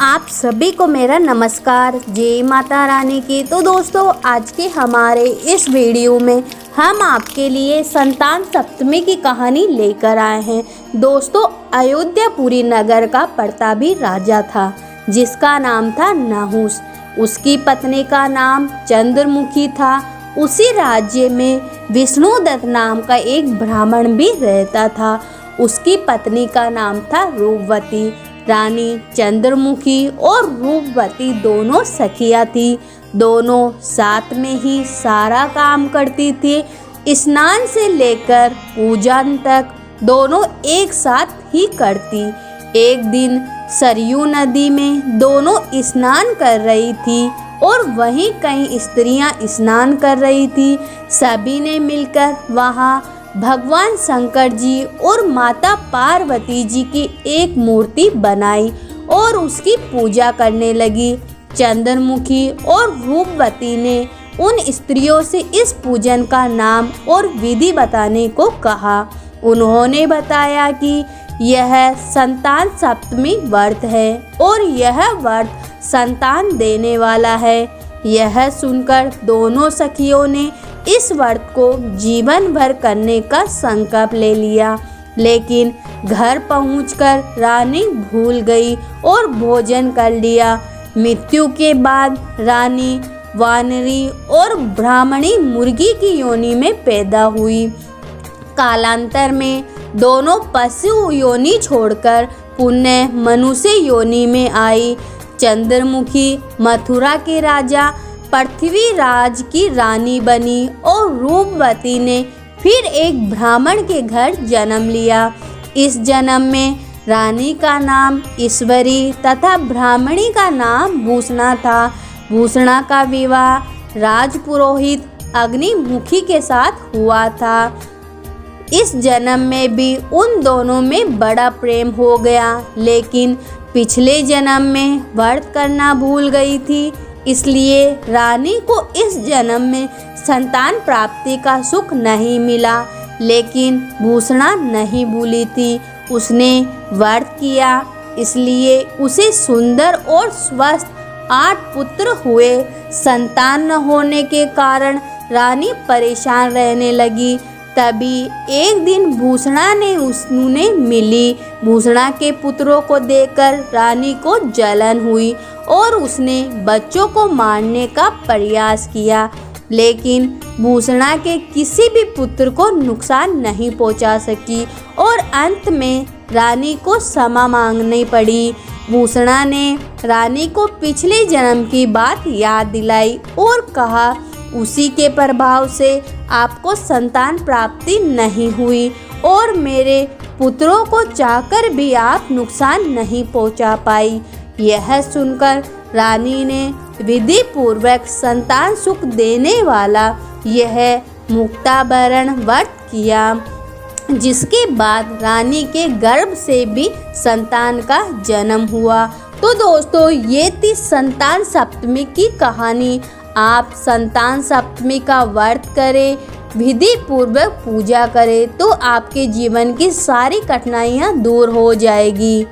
आप सभी को मेरा नमस्कार, जय माता रानी की। तो दोस्तों, आज के हमारे इस वीडियो में हम आपके लिए संतान सप्तमी की कहानी लेकर आए हैं। दोस्तों, अयोध्यापुरी नगर का प्रतापी राजा था जिसका नाम था नहुष। उसकी पत्नी का नाम चंद्रमुखी था। उसी राज्य में विष्णुदत्त नाम का एक ब्राह्मण भी रहता था। उसकी पत्नी का नाम था रूपवती। रानी चंद्रमुखी और रूपवती दोनों सखियां थी। दोनों साथ में ही सारा काम करती थी। स्नान से लेकर पूजन तक दोनों एक साथ ही करती। एक दिन सरयू नदी में दोनों स्नान कर रही थी और वहीं कई स्त्रियां स्नान कर रही थी। सभी ने मिलकर वहां भगवान शंकर जी और माता पार्वती जी की एक मूर्ति बनाई और उसकी पूजा करने लगी। चंद्रमुखी और रूपवती ने उन स्त्रियों से इस पूजन का नाम और विधि बताने को कहा। उन्होंने बताया कि यह संतान सप्तमी व्रत है और यह व्रत संतान देने वाला है। यह सुनकर दोनों सखियों ने इस व्रत को जीवन भर करने का संकल्प ले लिया। लेकिन घर पहुंचकर रानी भूल गई और भोजन कर लिया। मृत्यु के बाद रानी वानरी और ब्राह्मणी मुर्गी की योनि में पैदा हुई। कालांतर में दोनों पशु योनि छोड़कर पुण्य मनुष्य योनि में आई। चंद्रमुखी मथुरा के राजा पृथ्वीराज की रानी बनी और रूपवती ने फिर एक ब्राह्मण के घर जन्म लिया। इस जन्म में रानी का नाम ईश्वरी तथा ब्राह्मणी का नाम भूषणा था। भूषणा का विवाह राजपुरोहित अग्निमुखी के साथ हुआ था। इस जन्म में भी उन दोनों में बड़ा प्रेम हो गया, लेकिन पिछले जन्म में व्रत करना भूल गई थी। इसलिए रानी को इस जन्म में संतान प्राप्ति का सुख नहीं मिला। लेकिन भूषणा नहीं भूली थी। उसने व्रत किया, इसलिए उसे सुंदर और स्वस्थ 8 पुत्र हुए। संतान न होने के कारण रानी परेशान रहने लगी। तभी एक दिन भूषणा ने उसने मिली। भूषणा के पुत्रों को देखकर रानी को जलन हुई और उसने बच्चों को मारने का प्रयास किया, लेकिन भूषणा के किसी भी पुत्र को नुकसान नहीं पहुंचा सकी और अंत में रानी को क्षमा मांगनी पड़ी। भूषणा ने रानी को पिछले जन्म की बात याद दिलाई और कहा, उसी के प्रभाव से आपको संतान प्राप्ति नहीं हुई और मेरे पुत्रों को चाहकर भी आप नुकसान नहीं पहुंचा पाई। यह सुनकर रानी ने विधि पूर्वक संतान सुख देने वाला यह मुक्ताबरण व्रत किया, जिसके बाद रानी के गर्भ से भी संतान का जन्म हुआ। तो दोस्तों, ये थी संतान सप्तमी की कहानी। आप संतान सप्तमी का व्रत करें, विधि पूर्वक पूजा करें तो आपके जीवन की सारी कठिनाइयाँ दूर हो जाएगी।